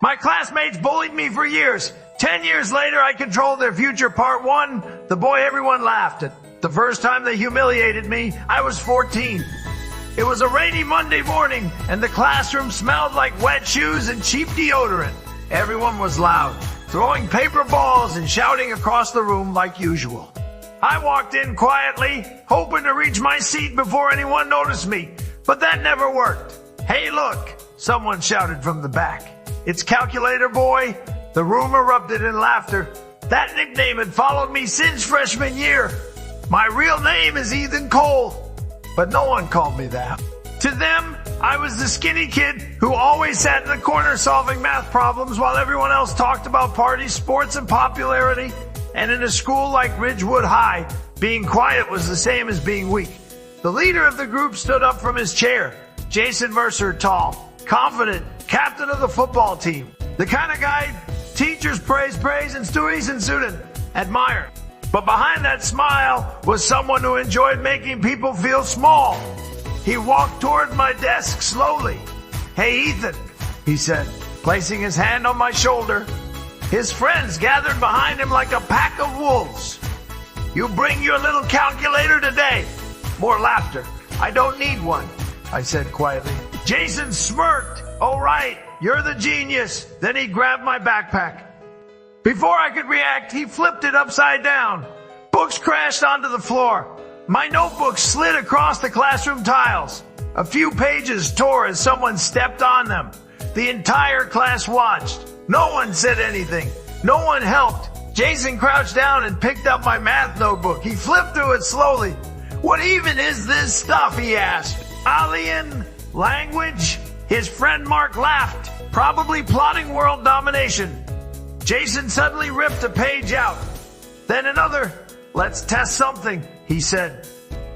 My classmates bullied me for years. 10 years later, I controlled their future. Part 1, the boy everyone laughed at. The first time they humiliated me, I was 14. It was a rainy Monday morning, and the classroom smelled like wet shoes and cheap deodorant. Everyone was loud, throwing paper balls and shouting across the room like usual. I walked in quietly, hoping to reach my seat before anyone noticed me, but that never worked. "Hey, look," someone shouted from the back. "It's Calculator Boy." The room erupted in laughter. That nickname had followed me since freshman year. My real name is Ethan Cole, but no one called me that. To them, I was the skinny kid who always sat in the corner solving math problems while everyone else talked about parties, sports, and popularity. And in a school like Ridgewood High, being quiet was the same as being weak. The leader of the group stood up from his chair. Jason Mercer, tall, confident, captain of the football team. The kind of guy teachers praise, and students admire. But behind that smile was someone who enjoyed making people feel small. He walked toward my desk slowly. "Hey, Ethan," he said, placing his hand on my shoulder. His friends gathered behind him like a pack of wolves. "You bring your little calculator today." More laughter. "I don't need one," I said quietly. Jason smirked. "Oh, right, you're the genius." Then he grabbed my backpack. Before I could react, he flipped it upside down. Books crashed onto the floor. My notebook slid across the classroom tiles. A few pages tore as someone stepped on them. The entire class watched. No one said anything. No one helped. Jason crouched down and picked up my math notebook. He flipped through it slowly. "What even is this stuff?" he asked. "Alien language?" His friend Mark laughed, probably plotting world domination. Jason suddenly ripped a page out. Then another. "Let's test something," he said.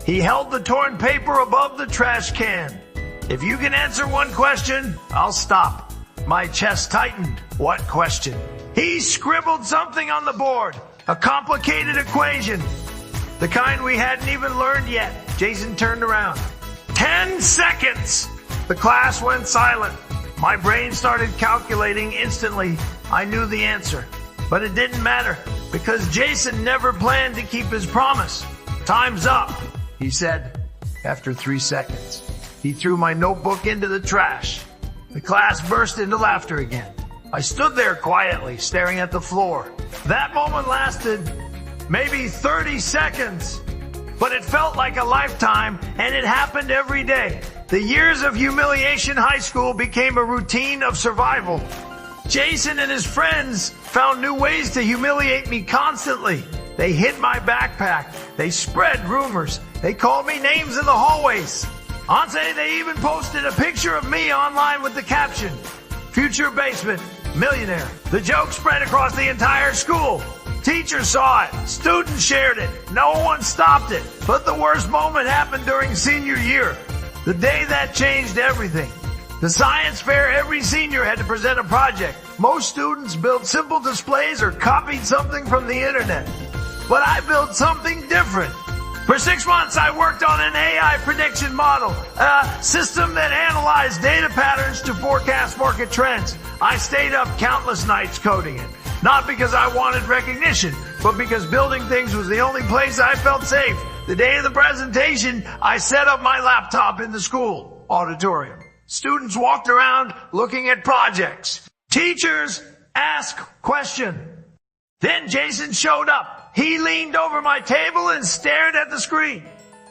He held the torn paper above the trash can. "If you can answer one question, I'll stop." My chest tightened. What question? He scribbled something on the board. A complicated equation. The kind we hadn't even learned yet. Jason turned around. 10 seconds! The class went silent. My brain started calculating instantly. I knew the answer. But it didn't matter, because Jason never planned to keep his promise. "Time's up," he said. After 3 seconds, he threw my notebook into the trash. The class burst into laughter again. I stood there quietly, staring at the floor. That moment lasted maybe 30 seconds, but it felt like a lifetime, and it happened every day. The years of humiliation high school became a routine of survival. Jason and his friends found new ways to humiliate me constantly. They hid my backpack. They spread rumors. They called me names in the hallways. They even posted a picture of me online with the caption, "Future basement, millionaire." The joke spread across the entire school. Teachers saw it. Students shared it. No one stopped it. But the worst moment happened during senior year. The day that changed everything. The science fair, every senior had to present a project. Most students built simple displays or copied something from the internet. But I built something different. For 6 months, I worked on an AI prediction model, a system that analyzed data patterns to forecast market trends. I stayed up countless nights coding it. Not because I wanted recognition, but because building things was the only place I felt safe. The day of the presentation, I set up my laptop in the school auditorium. Students walked around looking at projects. Teachers asked questions. Then Jason showed up. He leaned over my table and stared at the screen.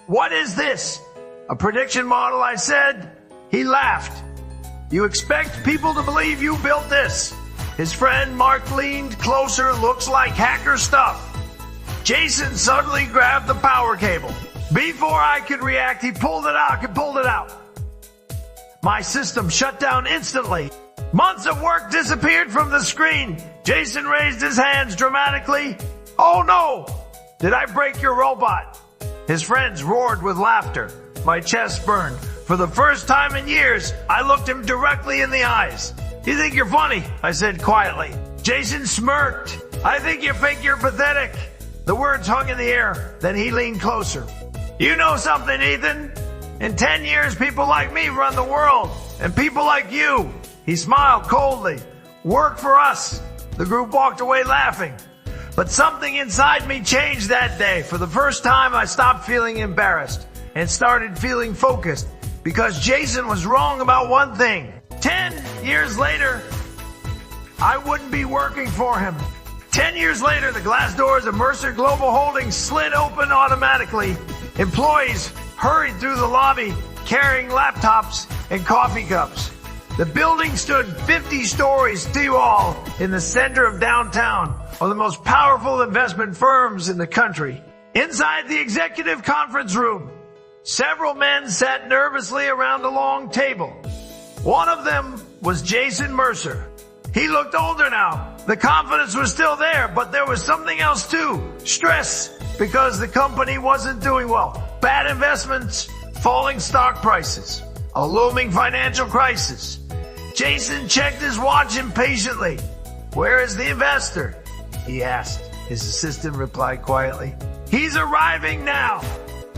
"What is this?" "A prediction model," I said. He laughed. "You expect people to believe you built this?" His friend Mark leaned closer. "Looks like hacker stuff." Jason suddenly grabbed the power cable. Before I could react, he pulled it out. My system shut down instantly. Months of work disappeared from the screen. Jason raised his hands dramatically. "Oh no! Did I break your robot?" His friends roared with laughter. My chest burned. For the first time in years, I looked him directly in the eyes. "You think you're funny?" I said quietly. Jason smirked. "I think you think you're pathetic." The words hung in the air. Then he leaned closer. "You know something, Ethan? In 10 years, people like me run the world. And people like you." He smiled coldly. Work for us. The group walked away laughing. But something inside me changed that day. For the first time, I stopped feeling embarrassed and started feeling focused because Jason was wrong about one thing. 10 years later, I wouldn't be working for him. 10 years later, the glass doors of Mercer Global Holdings slid open automatically. Employees hurried through the lobby carrying laptops and coffee cups. The building stood 50 stories tall in the center of downtown, one of the most powerful investment firms in the country. Inside the executive conference room, several men sat nervously around a long table. One of them was Jason Mercer. He looked older now. The confidence was still there, but there was something else too. Stress, because the company wasn't doing well. Bad investments, falling stock prices, a looming financial crisis. Jason checked his watch impatiently. "Where is the investor?" he asked. His assistant replied quietly. "He's arriving now."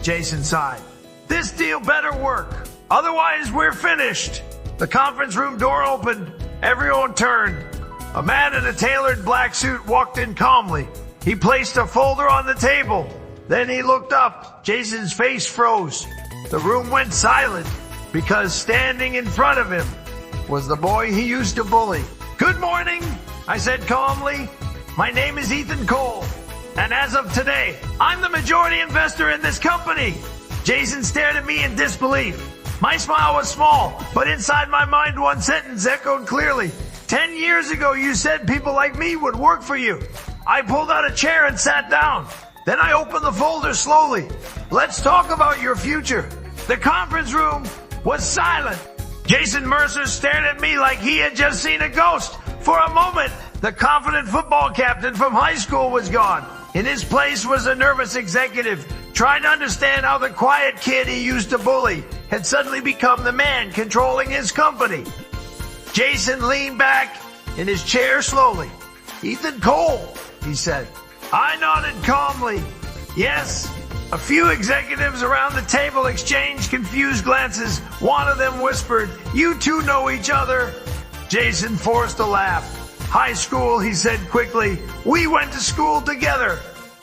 Jason sighed. "This deal better work. Otherwise, we're finished." The conference room door opened. Everyone turned. A man in a tailored black suit walked in calmly. He placed a folder on the table. Then he looked up. Jason's face froze. The room went silent because standing in front of him was the boy he used to bully. "Good morning," I said calmly. "My name is Ethan Cole, and as of today, I'm the majority investor in this company." Jason stared at me in disbelief. My smile was small, but inside my mind one sentence echoed clearly. 10 years ago, you said people like me would work for you. I pulled out a chair and sat down. Then I opened the folder slowly. "Let's talk about your future." The conference room was silent. Jason Mercer stared at me like he had just seen a ghost. For a moment, the confident football captain from high school was gone. In his place was a nervous executive, trying to understand how the quiet kid he used to bully had suddenly become the man controlling his company. Jason leaned back in his chair slowly. "Ethan Cole," he said. I nodded calmly. "Yes." A few executives around the table exchanged confused glances. One of them whispered, "You two know each other." Jason forced a laugh. "High school," he said quickly. "We went to school together."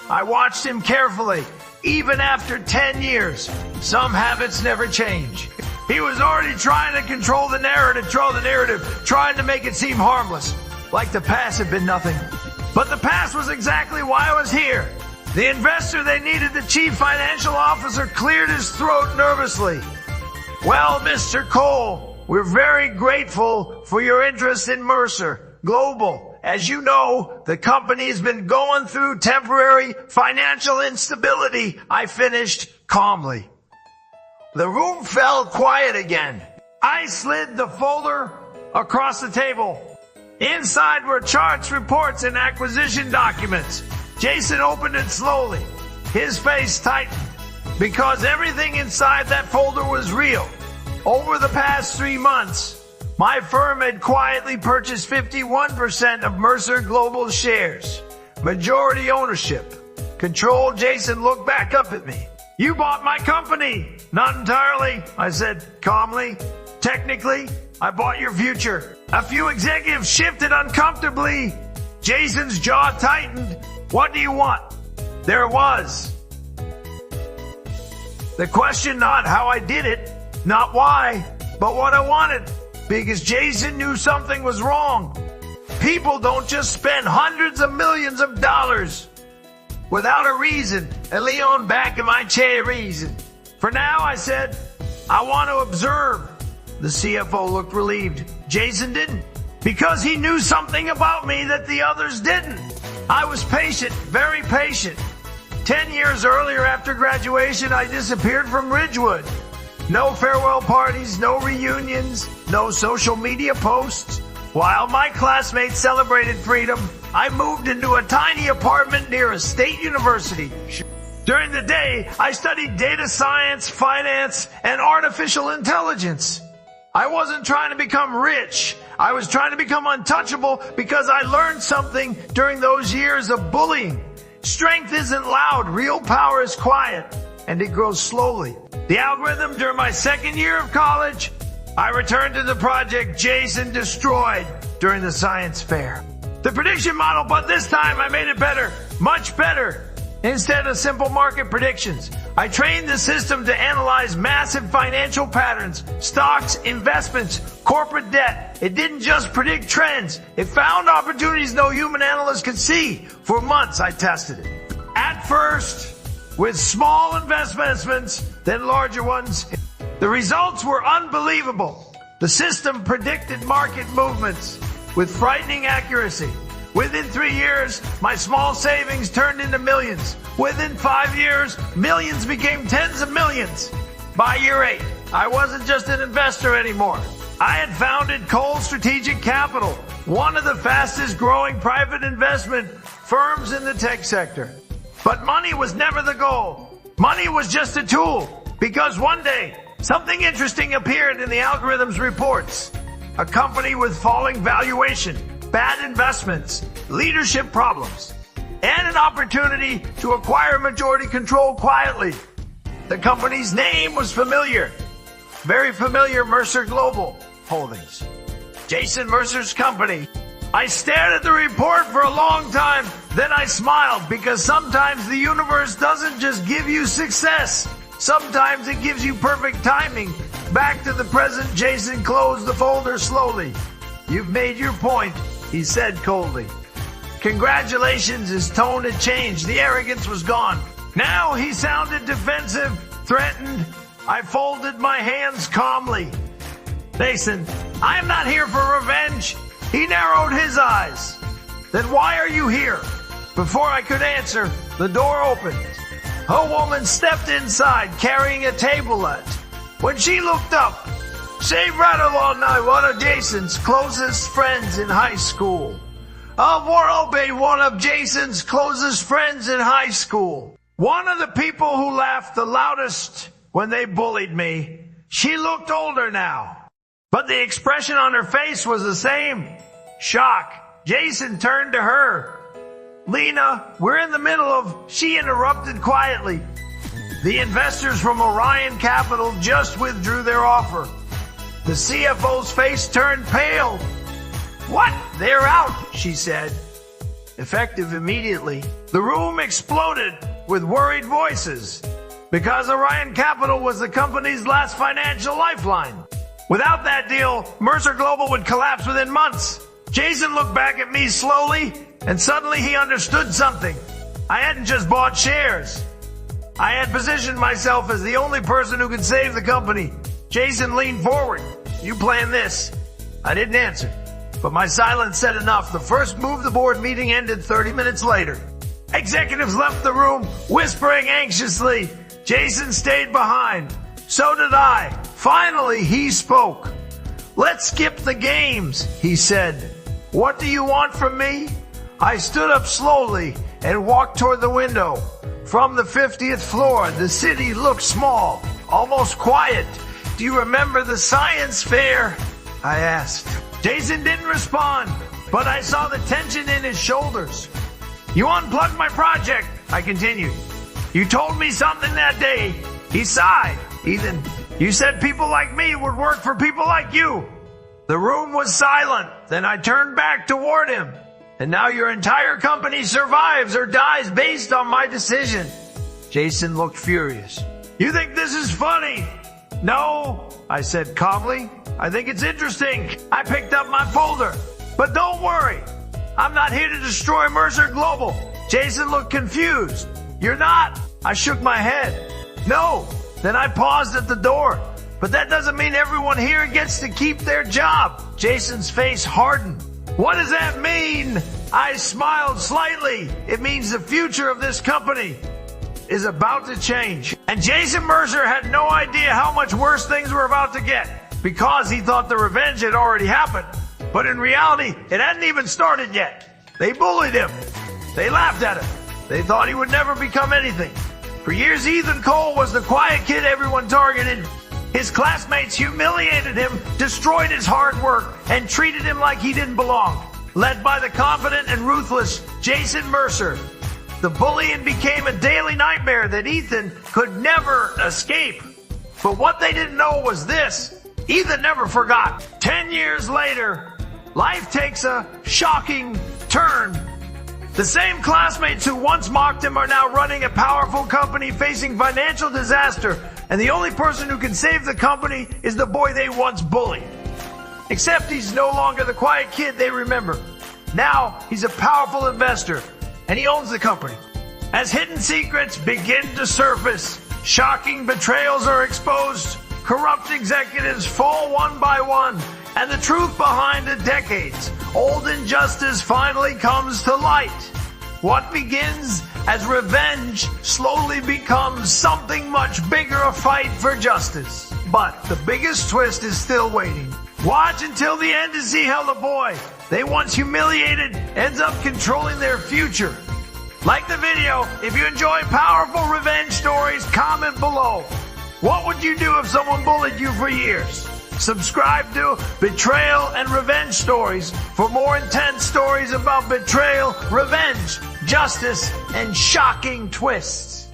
I watched him carefully. Even after 10 years, some habits never change. He was already trying to control the narrative, trying to make it seem harmless, like the past had been nothing. But the past was exactly why I was here. The investor they needed, the chief financial officer, cleared his throat nervously. "Well, Mr. Cole, we're very grateful for your interest in Mercer Global. As you know, the company has been going through temporary financial instability," I finished calmly. The room fell quiet again. I slid the folder across the table. Inside were charts, reports, and acquisition documents. Jason opened it slowly. His face tightened because everything inside that folder was real. Over the past 3 months, my firm had quietly purchased 51% of Mercer Global shares. Majority ownership. Control. Jason looked back up at me. "You bought my company." "Not entirely," I said calmly. "Technically, I bought your future." A few executives shifted uncomfortably. Jason's jaw tightened. "What do you want?" There was the question, not how I did it, not why, but what I wanted. Because Jason knew something was wrong. People don't just spend hundreds of millions of dollars without a reason. And Leon back in my chair, reason. "For now," I said, "I want to observe." The CFO looked relieved. Jason didn't, because he knew something about me that the others didn't. I was patient, very patient. 10 years earlier, after graduation, I disappeared from Ridgewood. No farewell parties, no reunions, no social media posts. While my classmates celebrated freedom, I moved into a tiny apartment near a state university. During the day, I studied data science, finance, and artificial intelligence. I wasn't trying to become rich. I was trying to become untouchable because I learned something during those years of bullying. Strength isn't loud. Real power is quiet, and it grows slowly. The algorithm during my second year of college, I returned to the project Jason destroyed. during the science fair. The prediction model, but this time I made it better, much better. Instead of simple market predictions, I trained the system to analyze massive financial patterns, stocks, investments, corporate debt. It didn't just predict trends. It found opportunities no human analyst could see. For months, I tested it. At first, with small investments, then larger ones. The results were unbelievable. The system predicted market movements with frightening accuracy. Within 3 years, my small savings turned into millions. Within 5 years, millions became tens of millions. By year 8, I wasn't just an investor anymore. I had founded Cole Strategic Capital, one of the fastest growing private investment firms in the tech sector. But money was never the goal. Money was just a tool. Because one day, something interesting appeared in the algorithm's reports. A company with falling valuation, bad investments, leadership problems, and an opportunity to acquire majority control quietly. The company's name was familiar. Very familiar, Mercer Global Holdings. Jason Mercer's company. I stared at the report for a long time, then I smiled because sometimes the universe doesn't just give you success. Sometimes it gives you perfect timing. Back to the present, Jason closed the folder slowly. You've made your point, he said coldly. Congratulations, his tone had changed. The arrogance was gone. Now he sounded defensive, threatened. I folded my hands calmly. Jason, I am not here for revenge. He narrowed his eyes. Then why are you here? Before I could answer, the door opened. A woman stepped inside carrying a tablet. When she looked up, she rattled on one of Jason's closest friends in high school. One of Jason's closest friends in high school. One of the people who laughed the loudest when they bullied me. She looked older now, but the expression on her face was the same. Shock. Jason turned to her. Lena, we're in the middle of... She interrupted quietly. The investors from Orion Capital just withdrew their offer. The CFO's face turned pale. What? They're out, she said. Effective immediately. The room exploded with worried voices because Orion Capital was the company's last financial lifeline. Without that deal, Mercer Global would collapse within months. Jason looked back at me slowly, and suddenly he understood something. I hadn't just bought shares. I had positioned myself as the only person who could save the company. Jason leaned forward. You plan this. I didn't answer, but my silence said enough. The first move of the board meeting ended 30 minutes later. Executives left the room, whispering anxiously. Jason stayed behind. So did I. Finally, he spoke. Let's skip the games, he said. What do you want from me? I stood up slowly and walked toward the window. From the 50th floor, the city looked small, almost quiet. Do you remember the science fair? I asked. Jason didn't respond, but I saw the tension in his shoulders. You unplugged my project, I continued. You told me something that day. He sighed. Ethan, you said people like me would work for people like you. The room was silent. Then I turned back toward him. And now your entire company survives or dies based on my decision. Jason looked furious. You think this is funny? No, I said calmly. I think it's interesting. I picked up my folder. But don't worry. I'm not here to destroy Mercer Global. Jason looked confused. You're not. I shook my head. No. Then I paused at the door. But that doesn't mean everyone here gets to keep their job. Jason's face hardened. What does that mean? I smiled slightly. It means the future of this company is about to change. And Jason Mercer had no idea how much worse things were about to get because he thought the revenge had already happened. But in reality, it hadn't even started yet. They bullied him. They laughed at him. They thought he would never become anything. For years, Ethan Cole was the quiet kid everyone targeted. His classmates humiliated him, destroyed his hard work, and treated him like he didn't belong. Led by the confident and ruthless Jason Mercer, the bullying became a daily nightmare that Ethan could never escape. But what they didn't know was this. Ethan never forgot. 10 years later, life takes a shocking turn. The same classmates who once mocked him are now running a powerful company facing financial disaster, and the only person who can save the company is the boy they once bullied. Except he's no longer the quiet kid they remember. Now he's a powerful investor, and he owns the company. As hidden secrets begin to surface, shocking betrayals are exposed, corrupt executives fall one by one, and the truth behind the decades-old injustice finally comes to light. What begins as revenge slowly becomes something much bigger, a fight for justice. But the biggest twist is still waiting. Watch until the end to see how the boy they once humiliated ends up controlling their future. Like the video if you enjoy powerful revenge stories. Comment below. What would you do if someone bullied you for years? Subscribe to Betrayal and Revenge Stories for more intense stories about betrayal, revenge, justice, and shocking twists.